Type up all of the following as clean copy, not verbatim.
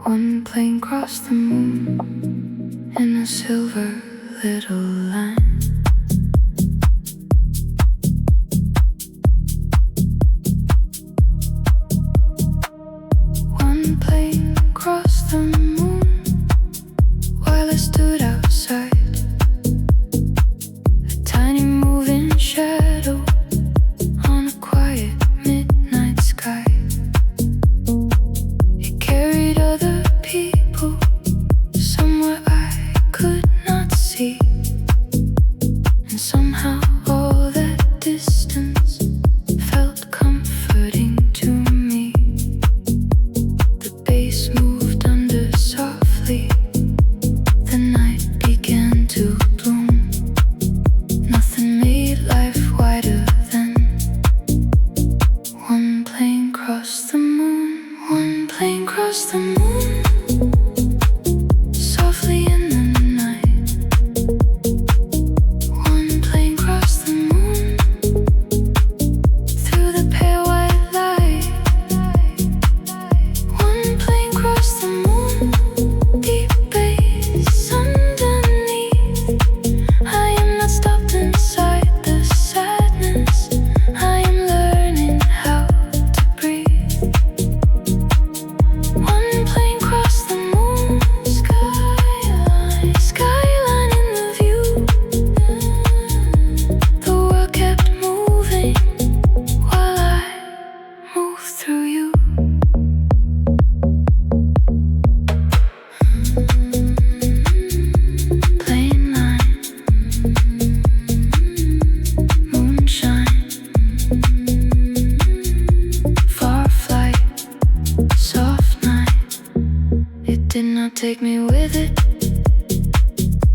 One plane crossed the moon in a silver little line. One plane crossed the moon while I stood outside, a tiny moving shadow on a quiet midnight sky. It carried other people somewhere I could not see, and somehow all that distance felt comforting to me. The bass moved under softly, the night began to bloom. Nothing made life wider than one plane crossed the moon. One plane crossed the moon softly in the night. One plane crossed the moon through the pale white light. One plane crossed the moon, deep bass underneath. I am not stopped inside the sadness. I am learning how to breathe. One plane crossed the moon, skyline in the view. The world kept moving while I moved through you. Plane line, moonshine, far flight, soft night. It did not take me with it,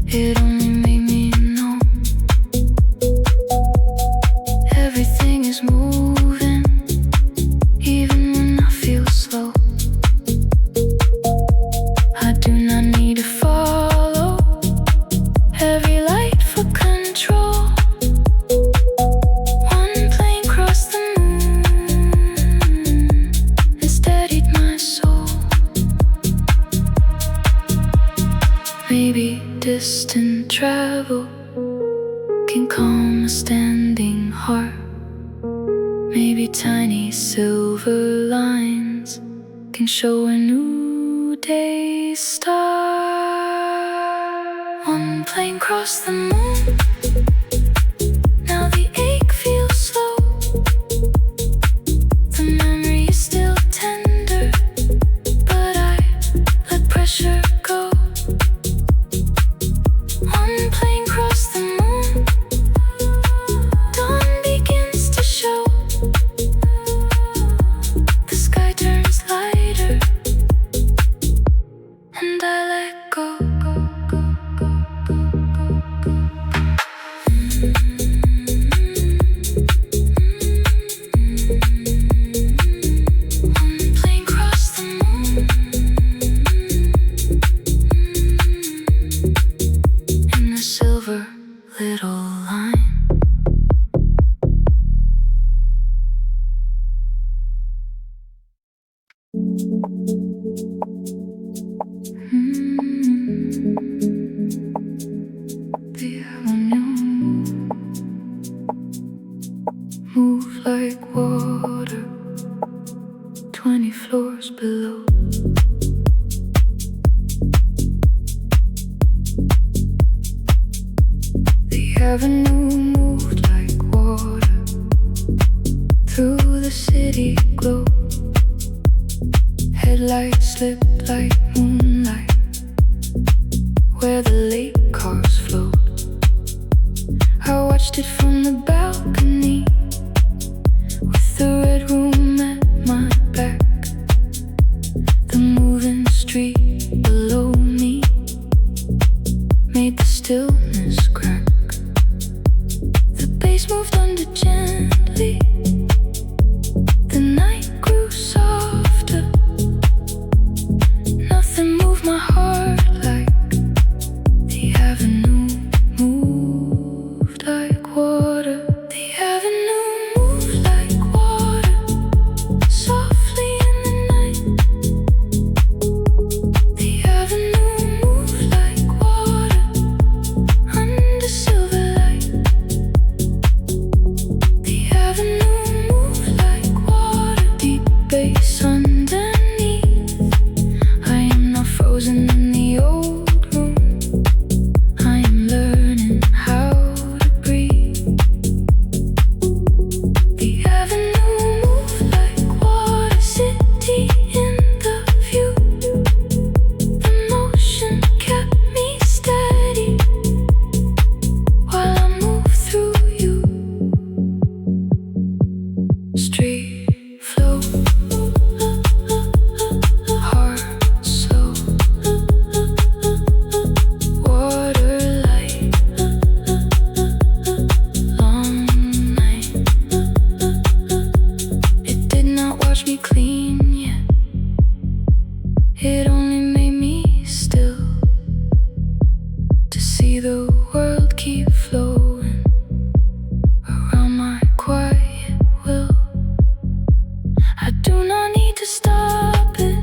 it only made me know everything is moving, even when I feel slow. I do not need to follow every light for control. One plane crossed the moon and steadied my soul. Maybe distant travel can calm a standing heart. Maybe tiny silver lines can show a new day's start. One plane crossed the moon, now the ache feels slow. The memory is still tender, but I let pressure go. One plane crossed the moon, dawn begins to show. The sky turns lighter, and I let go. One plane crossed the moon in a silver little line. The avenue move like water, 20 floors below. The avenue moved like water through the city glow. Headlights slipped like moonlight where the lake cars float. I watched it from the balcony with the red room at my back. The moving street below me made the stillness crack. The bass moved under gently, the night grew softer. Nothing moved my heart like the avenue see the world keep flowing around my quiet will. I do not need to stop it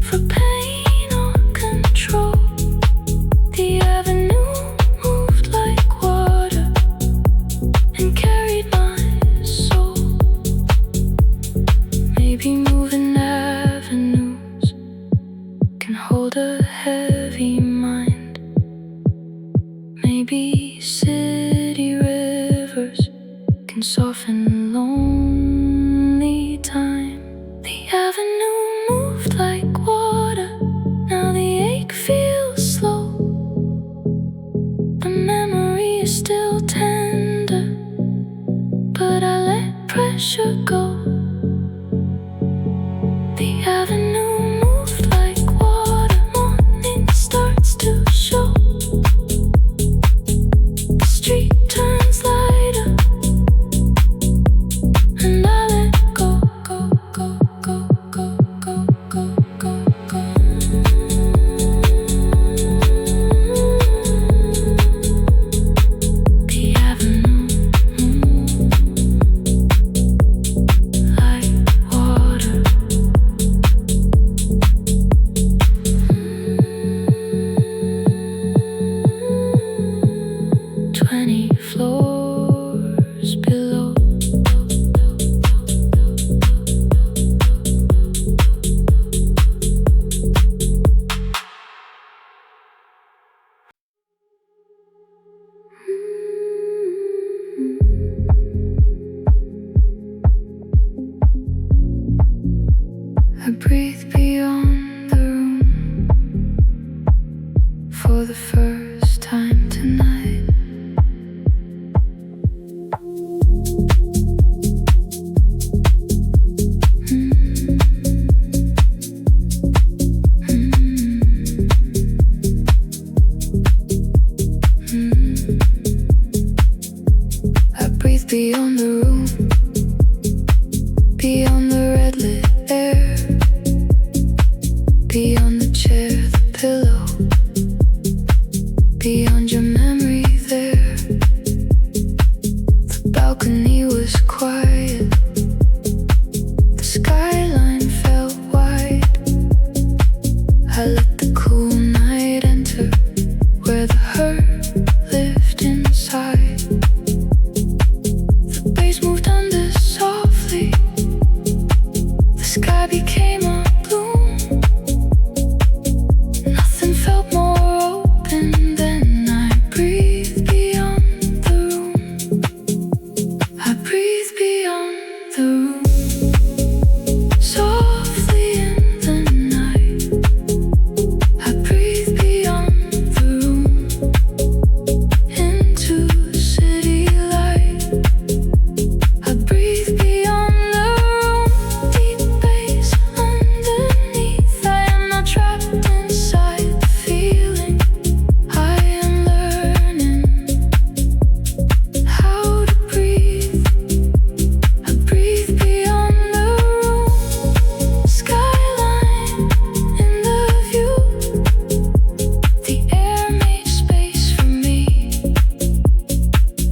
for pain or control. The avenue moved like water and carried my soul. Maybe moving avenues can hold a heavy mind. Maybe city rivers can soften lonely time. The avenue moved like water, now the ache feels slow. The memory is still tender, but I let pressure go. The avenue moved like water, morning starts to show. The street turns lighter, and I let go, go, go, go, go, go, go, go, go. The avenue like water. 20 floors below. I breathe beyond the room for the first time tonight. I breathe beyond the room, beyond the red lit air, beyond the chair, the pillow, beyond your memory there. The balcony was quiet, the skyline felt wide. I let the cool night enter where the hurt lived inside. The bass moved under softly, the sky became a bloom. Nothing felt more open than I breathed beyond the room. I breathe beyond the room, softly in the night. I breathe beyond the room, into the city light. I breathe beyond the room, deep bass underneath. I am not trapped inside the feeling. I am learning how to breathe. I breathe beyond the room, skyline in the view. The air made space for me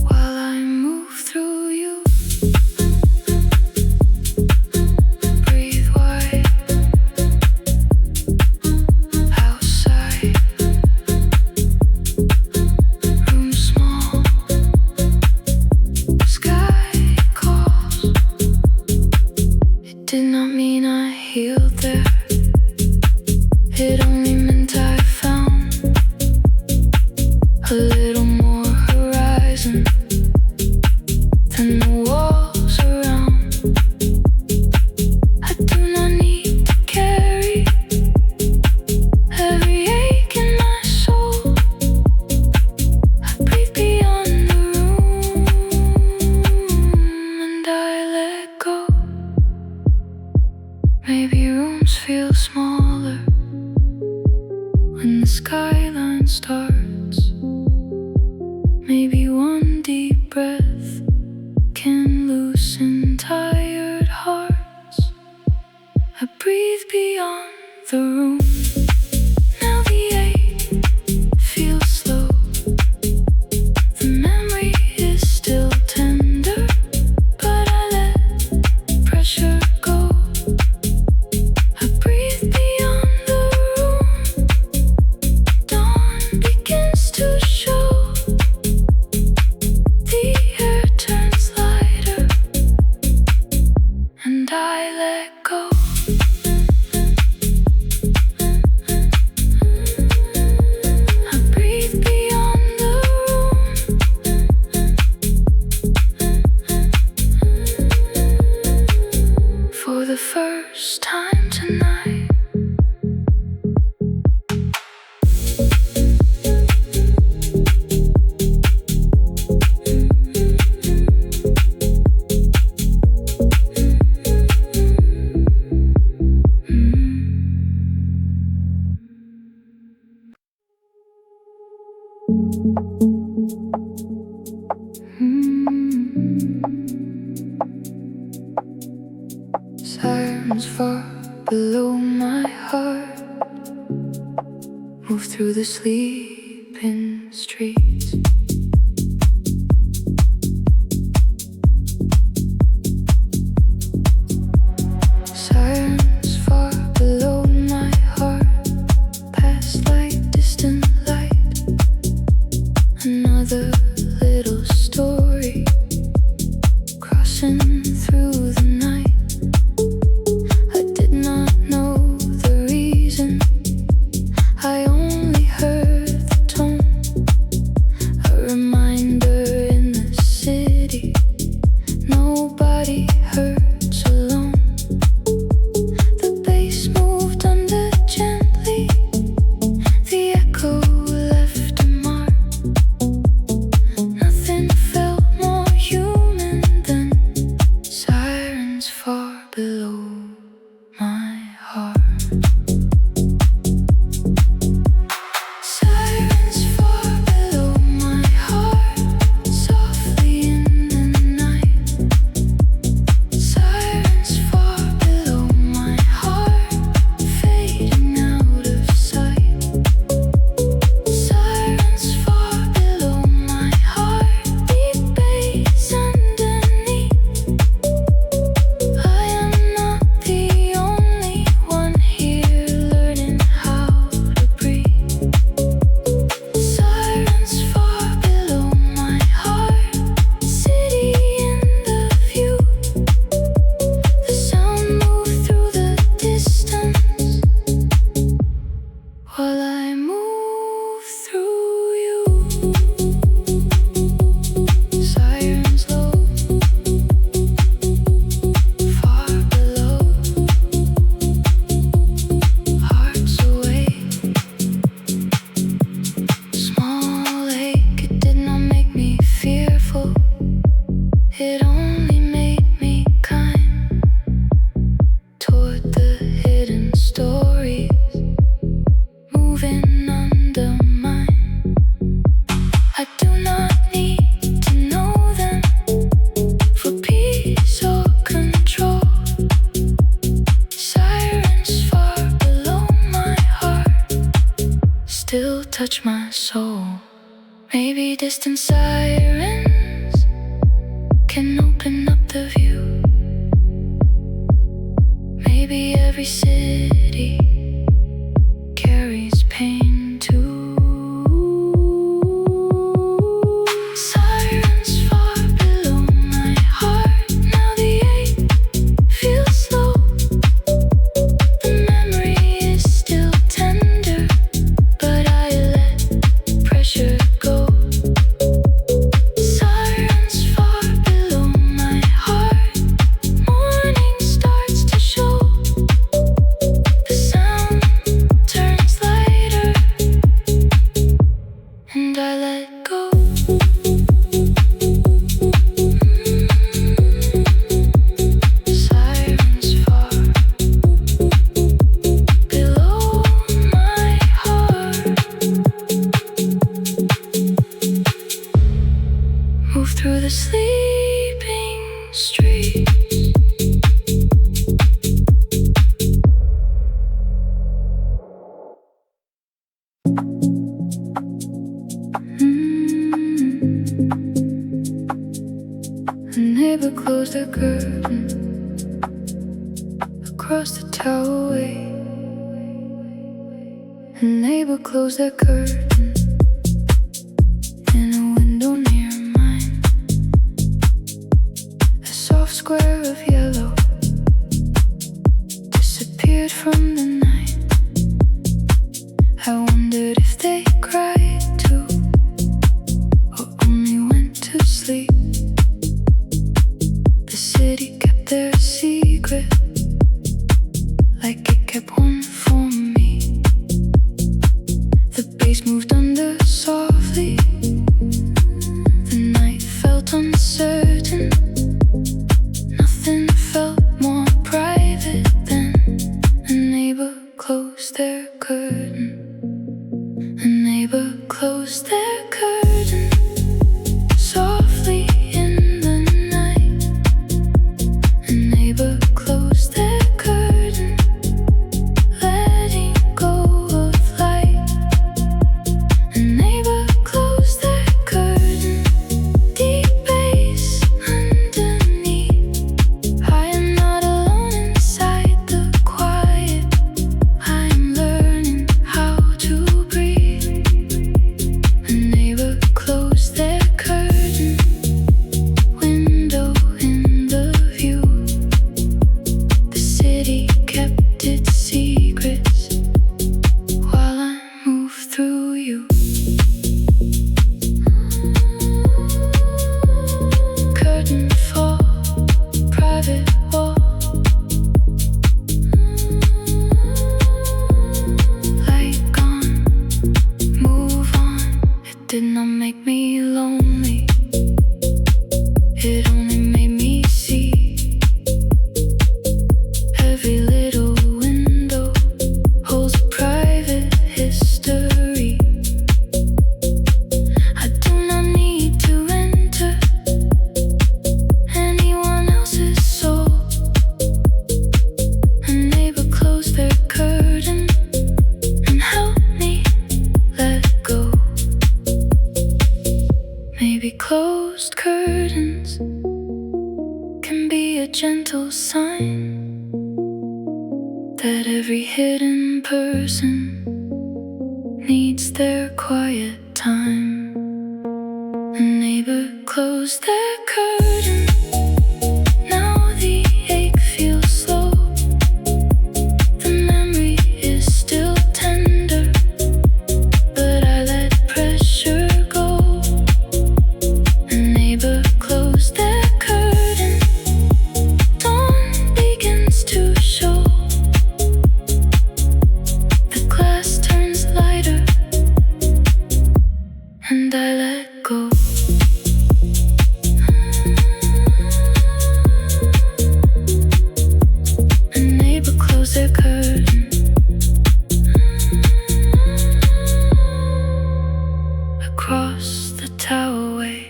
while I move through you. Breathe wide outside, room small, sky calls. It did not mean I healed there, it only meant I found a little more horizon than the walls around. I do not need to carry every ache in my soul. I breathe beyond the room, and I let go. Maybe rooms feel smaller when the skyline starts. Maybe one deep breath can loosen tired hearts. I breathe beyond the room. Now the ache feels Sirens far below my heart move through the sleeping streets. Sirens far below my heart pass like distant light. Another little story crossing through the night. I did not know the reason, I only heard the tone. A reminder in the city, nobody hurts alone. The bass moved under gently, the echo left a mark. Nothing felt more human than sirens far below my heart. Sirens far below my heart, softly in the night. Sirens far below my heart, fading out of sight. Sirens far below my heart, deep bass underneath. I am not the only one here learning how to breathe. Sirens far below my heart, city in the view. The sound moved through the distance while I move through you. Sirens low, far below, hearts awake. Small ache, it did not make me fearful, it only made me kind toward the hidden stories moving under mine. I do not need to know them for peace or control. Sirens far below my heart still touch my soul. Maybe distant sirens can open up the view. Maybe every city carries pain too. Sirens far below my heart, now the ache feels slow. The memory is still tender, but I let pressure go. Sirens far below my heart, morning starts to show. The sound turns lighter, and I let go. Sirens far below my heart move through the sleeping streets. A neighbor closed the curtain across the towerway. A neighbor closed the curtain in a window near mine. A soft square of yellow disappeared from the night. I wondered if they cried too, or only went to sleep. The city kept their secret, like it kept one for me. The bass moved under softly. The night felt uncertain. Nothing felt more private than a neighbor closed their curtain. A neighbor close their curtain softly in the night. A neighbor closed their curtain, letting go of light. A neighbor closed their curtain, deep bass underneath. I am not alone inside the quiet. I am learning how to breathe. A neighbor closed their curtain, window in the view. The city kept its secrets while I move through you. Curtain fall, private wall. Light gone, move on. It did not make me lonely, it only made me see. Every little window holds a private history. I do not need to enter anyone else's soul. A neighbor closed their curtain and helped me let go. Maybe closed curtains can be a gentle sign that every hidden person needs their quiet time. A neighbor closed their curtain, now the ache feels slow. The memory is still tender, but I let pressure go. A neighbor closed their curtain, dawn begins to show. The glass turns lighter, and I let go. A neighbor closed their curtain, across the towerway.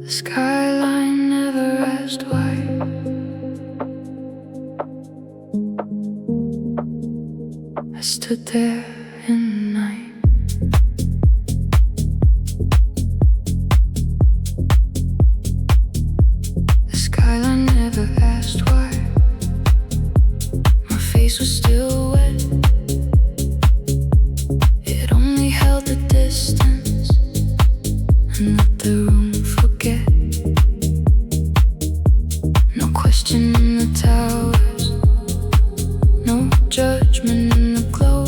The skyline never asked why. I stood there in the night. The skyline never asked why. My face was still wet. It only held the distance and let the room forget. No question in the towers, no judgment in the glow.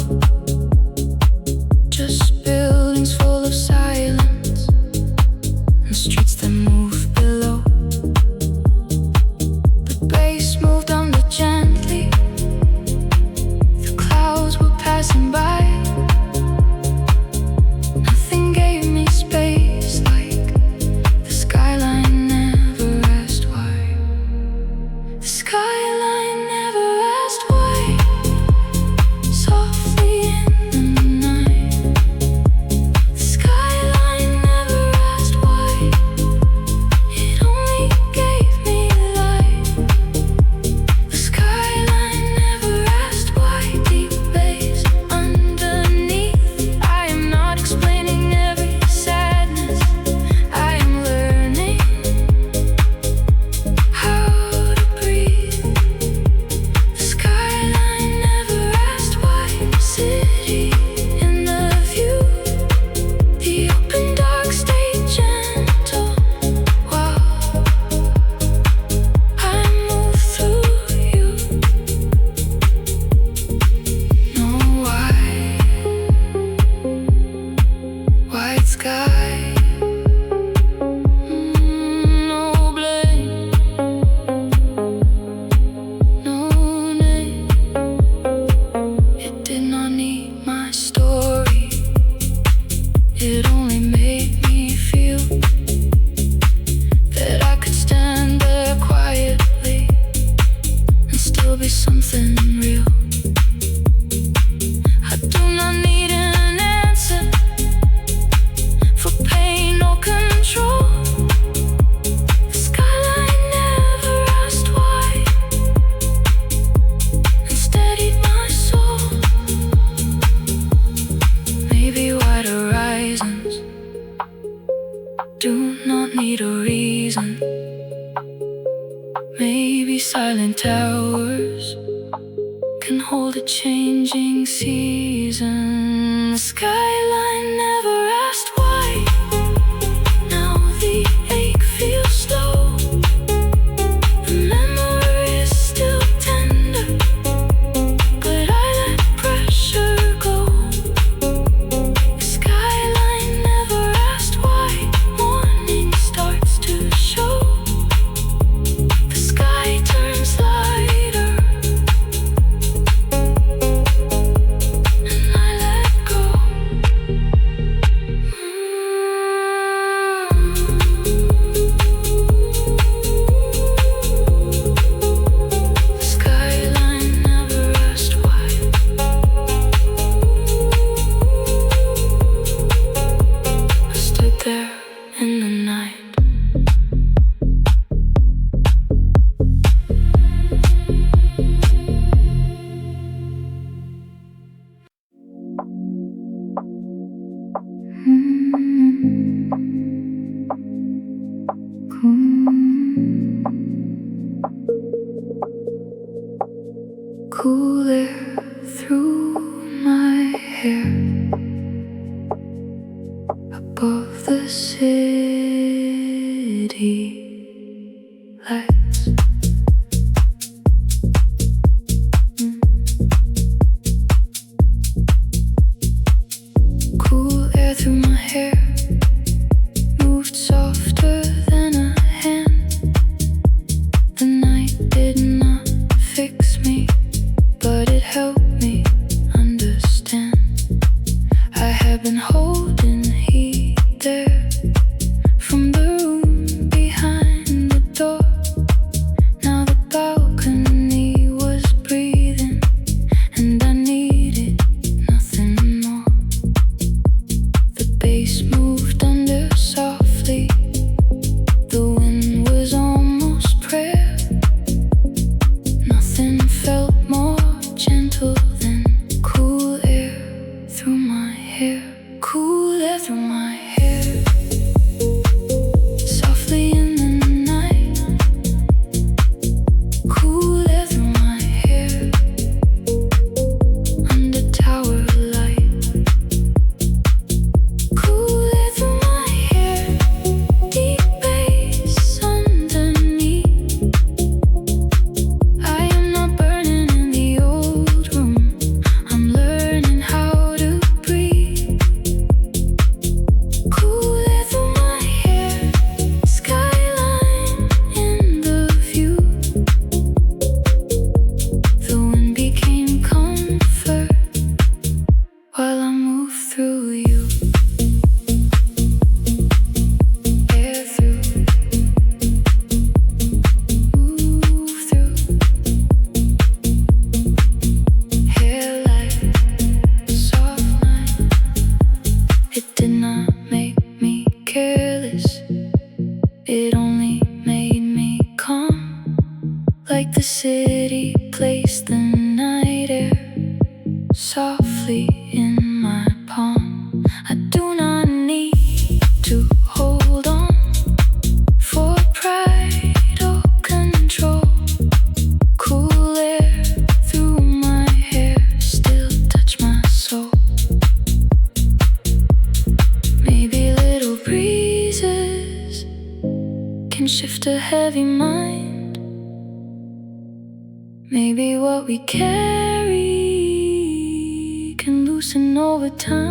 Just buildings full of silence and streets that move below. The bass moved under gently, the clouds were passing by. Nothing gave me space like the skyline never asked why. The skyline never asked why. Softly in the night, It only made me feel that I could stand there quietly and still be something real. I do not need an answer for pain or control. The skyline never asked why and steadied my soul. Maybe wide horizons do not need a reason. Maybe silent towers can hold a changing season. The skyline never asked why. Now the ache feels slow. The memory is still tender, but I let pressure go. The skyline never asked why. Morning starts to show. The sky turns lighter and I let go. The skyline never asked why. I stood there in the night. Cool air through my hair, above the city lights. Cool air through my hair moved softer than a hand. The night did not fix me, but it helped me understand. I have been holding heat there from the room behind the door. Now the balcony was breathing, and I needed nothing more. The bass moved under softly. The wind was almost prayer. Nothing felt more gentle than cool air through my hair. Cool air through my hair, softly in the night. Cool air through my hair, under tower light. Cool air through my hair, deep bass underneath. I am not burning in the old room. I'm learning how to breathe. Cool air through my hair, skyline in the view. The wind became comfort while I move through you. Air through, move through. Hair like soft night. It did not make me careless. It only made me calm. Like the city placed the night air softly in my palm. I do not need to hold on for pride or control. Cool air through my hair still touch my soul. Maybe little breezes can shift a heavy mind. Maybe what we carry can loosen over time.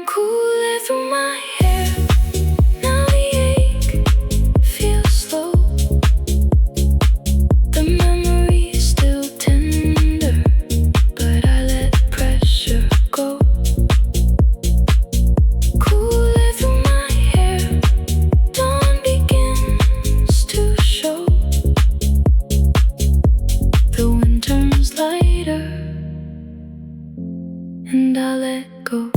Cool air through my hair, now the ache feels slow. The memory is still tender, but I let pressure go. and I let go.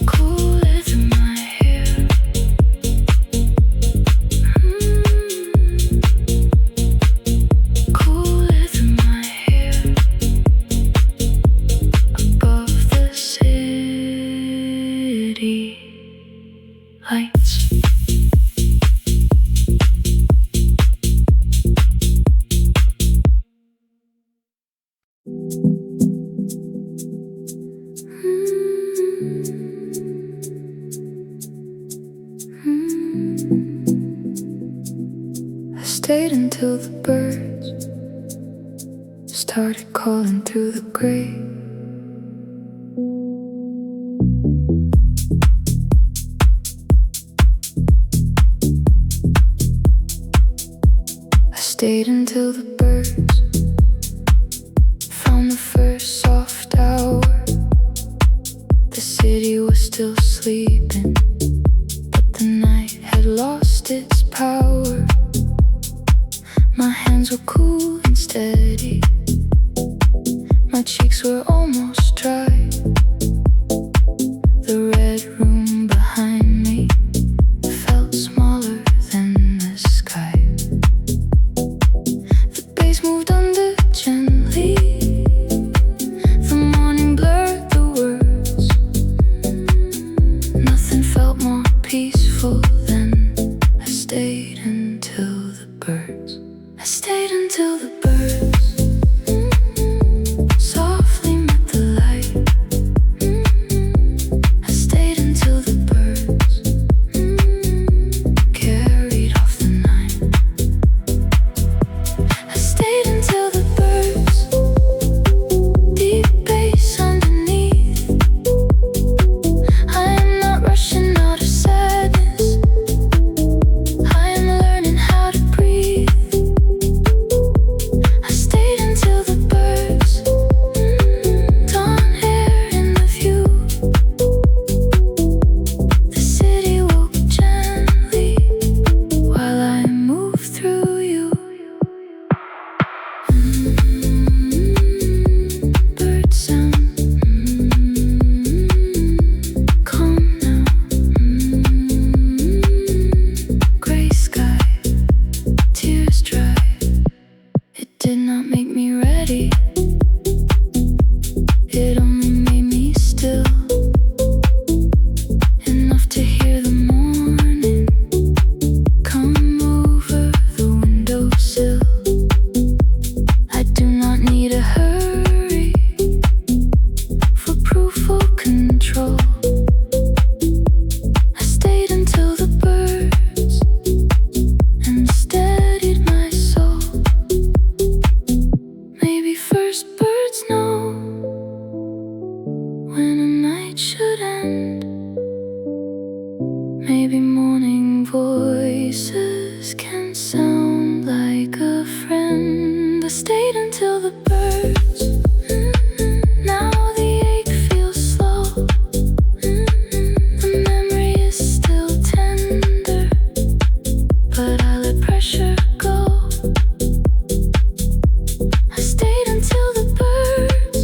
Cool it through my hair. Cool it through my hair. Above the city lights. I stayed until the birds started calling through the gray. I stayed until the birds found the first soft hour. The city was still sleeping, but the night had lost its power. My hands were cool and steady. My cheeks were almost dry. The red room behind me felt smaller than the sky. The bass moved under gently. The morning blurred the words. Nothing felt more peaceful than I stayed until the birds. I stayed until the birds softly met the light. I stayed until the birds carried off the night. I stayed until the birds, deep bass underneath. I am not rushing out of sadness. I am learning how to breathe. I stayed until the birds, dawn air in the view. The city woke gently while I moved through you. Bird sound, calm now. Gray sky, tears dry. It did not make me ready. It only made me still, enough to hear the morning come over the windowsill. I do not need a hurry for proof or control. I stayed until the birds and steadied my soul. Maybe first birds know when a night should end. Maybe morning voices can sound like a friend. I stayed until the birds. Now the ache feels slow. The memory is still tender, but I let pressure go. I stayed until the birds.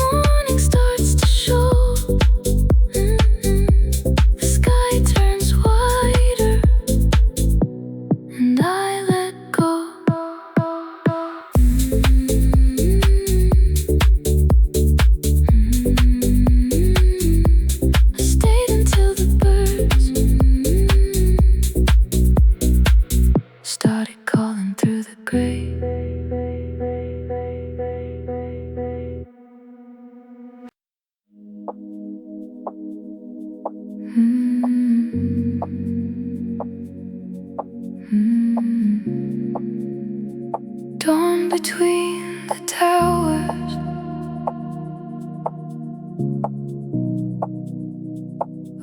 Morning starts to show. The sky turns wider, and I let go. I stayed until the birds started calling through the gray. Dawn between the towers,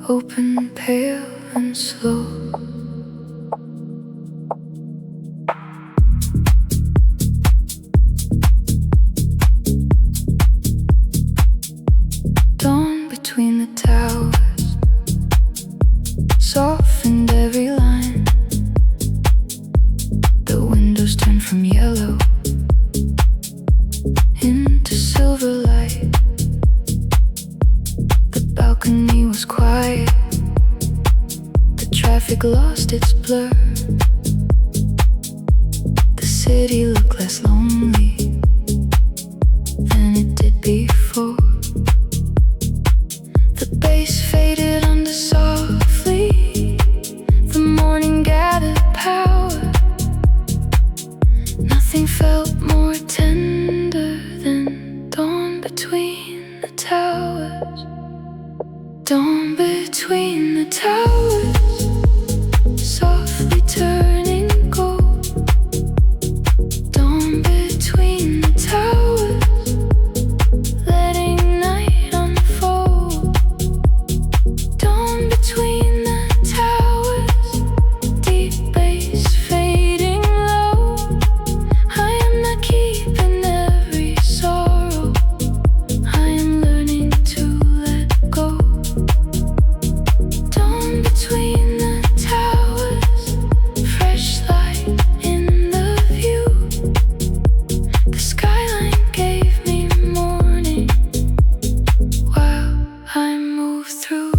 open, pale, and slow. Dawn between the towers softened every line. The windows turned from yellow into silver traffic lost its blur. The city looked less lonely than it did before. The bass faded under softly. The morning gathered power. Nothing felt more tender than dawn between the towers. Dawn between the towers, softly turning gold. Dawn between the towers, letting night unfold. Dawn between the towers, deep bass fading low. I am not keeping every sorrow. I am learning to let go. Dawn between the towers, fresh light in the view. The skyline gave me morning while I move through.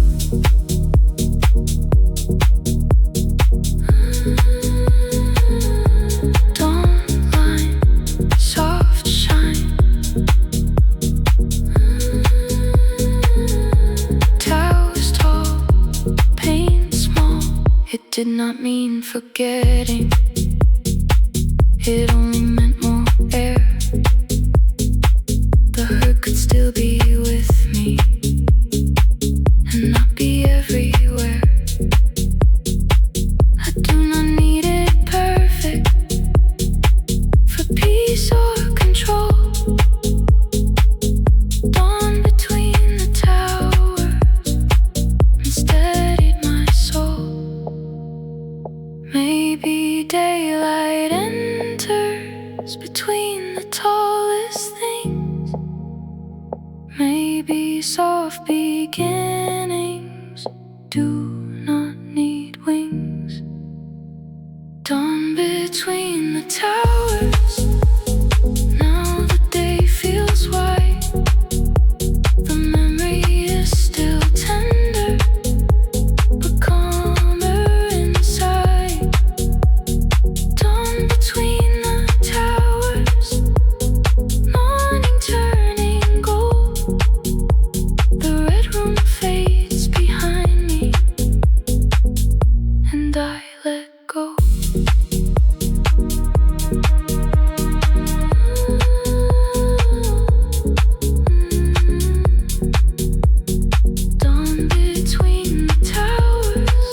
Dawn line, soft shine. Towers tall, pain small. It did not mean forgetting. It only meant more air. The hurt could still be with me and not be everywhere. I do not need it perfect for peace or control. Dawn between the towers steadied my soul. Maybe daylight enters between the tallest things. Maybe soft beginnings do not need wings. Dawn between the towers, now the day feels white. The memory is still tender, but calmer inside. Dawn between the towers, morning turning gold. The red room fades behind me, and I let go. Dawn between the towers,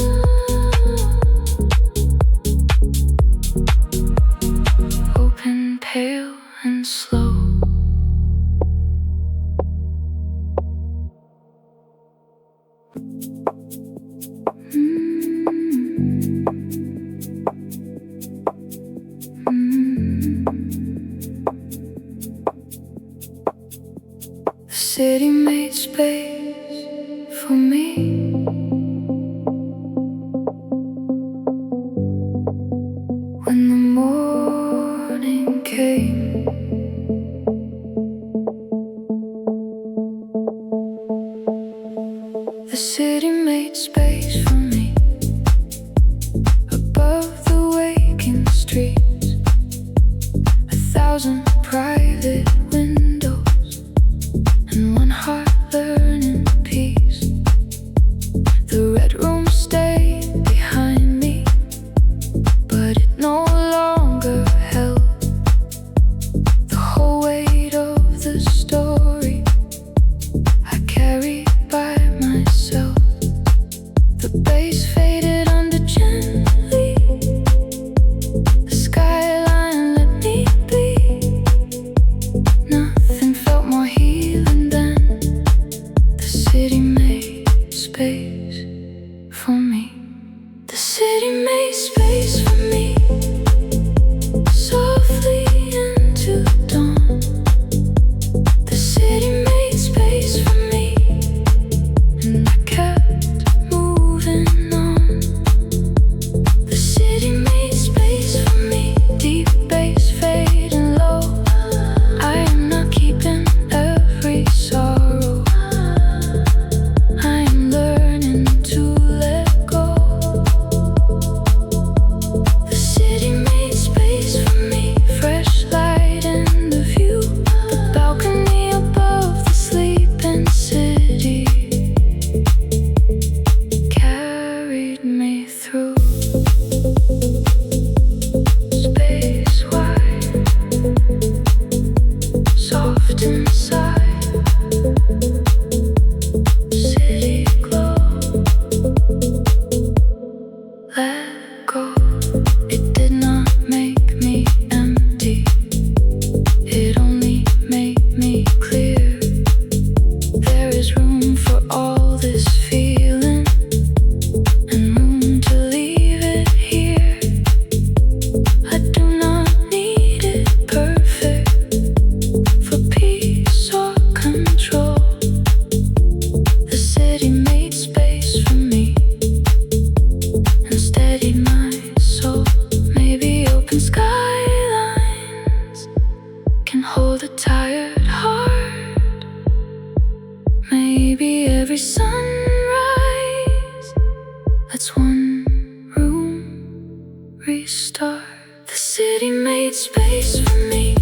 open, pale, and slow. The city made space for me. When the morning came, the city made space for me. Above the waking streets, 1,000 private windows, and one heart learning peace. The red room stayed behind me, but it no longer held the whole weight of the story I carried by myself. The maybe every sunrise. That's one room restart. The city made space for me.